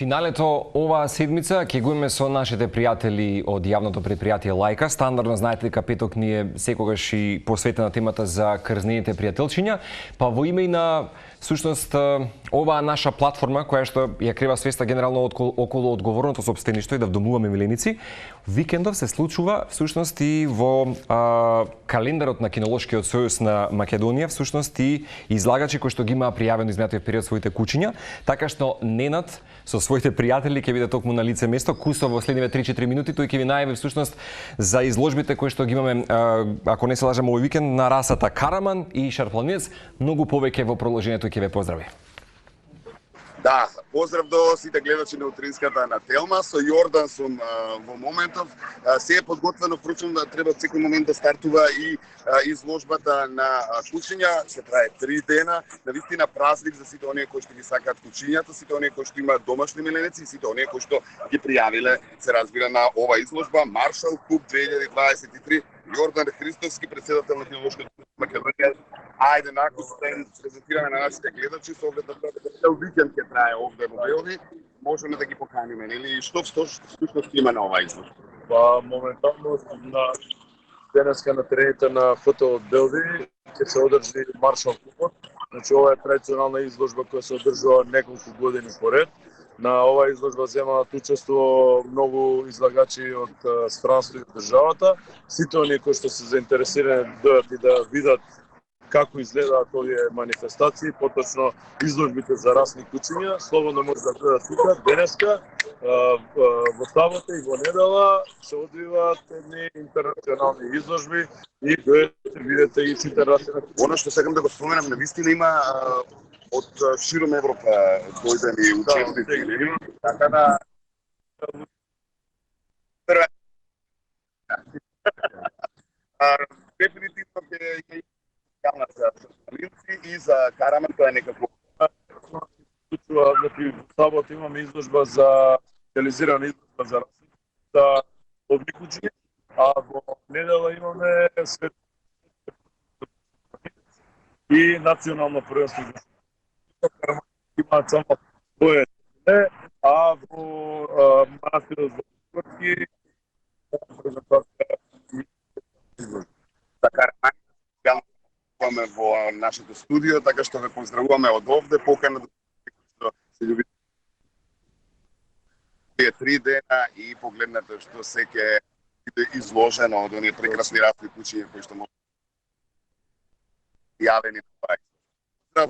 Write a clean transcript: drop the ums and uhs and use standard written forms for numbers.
Финалето оваа седмица ќе го имаме со нашите пријатели од јавното предпријатие Лајка. Стандардно знаете дека петок ни е секогаш и посветена темата за крзнените пријателчиња, па во име и на всушност оваа наша платформа која што ја крива свеста генерално околу одговорното сопствеништво и да вдомуваме миленици, викендов се случува всушност и во календарот на Кинолошкиот сојуз на Македонија всушност и излагачи кои што ги имаа пријавено изминатиот период своите кучиња, така што Ненад со своите пријатели ќе биде токму на лице место. Кусо во следниве 3-4 минути тој ќе ви најави всушност за изложбите кои што ги имаме, ако не се лажам, овој викенд на расата Караман и Шарпланинец. Многу повеќе во продолжението ќе ве поздрави. Да, поздрав до сите гледачи на утринската на Телма, со Јордан сум во моментов. Се е подготвено, впрочем, да треба секој момент да стартува и изложбата на кучиња, се трае 3 дена, навистина празник за сите оние кои што ги сакаат кучињата, сите оние кои што имаат домашни миленици и сите оние кои што ги пријавиле, се разбира, на ова изложба Маршал Куп 2023. Јордан Христовски, председател на Кинолошкиот Македонија. Ајде наку се презентираме на нашите гледачи со оглед на тоа дека цел викенд ќе трае овде во Белови, можеме да ги поканиме, нели? Што всушност има на оваа изложба? Па моментално на денеска на терените на ФТ од Белови ќе се одржи Маршал Купот. Значи ова е традиционална изложба која се одржува неколку години поред. На оваа изложба земаат учество многу излагачи од странство и од државата. Сите оние кои што се заинтересирани дојдат и да видат како изгледаат овие манифестации, поточно изложбите за расни кучиња, слободно може да гледат тука. Денеска, во сабота и во недела се одвиваат едни интернационални изложби и дојдете видите и сите расни кучиња. Оно што сакам да го споменам, навистина има од широм Европа дојдени учесници, така да дефинитивно ќе за Шарпланинци и за Караман, тоа е некако. Значи, во сабота имаме изложба за реализирана изложба за за овни кучиња, а во недела имаме свет и национално првенство за Караман имаат само своје, а во манастирот во Скопје презентација за Караман во нашето студио, така што ве поздравуваме од овде, покана да се љубите 3 дена и погледнете што се ќе биде изложено од оние прекрасни расни кучиња кои што може јавени на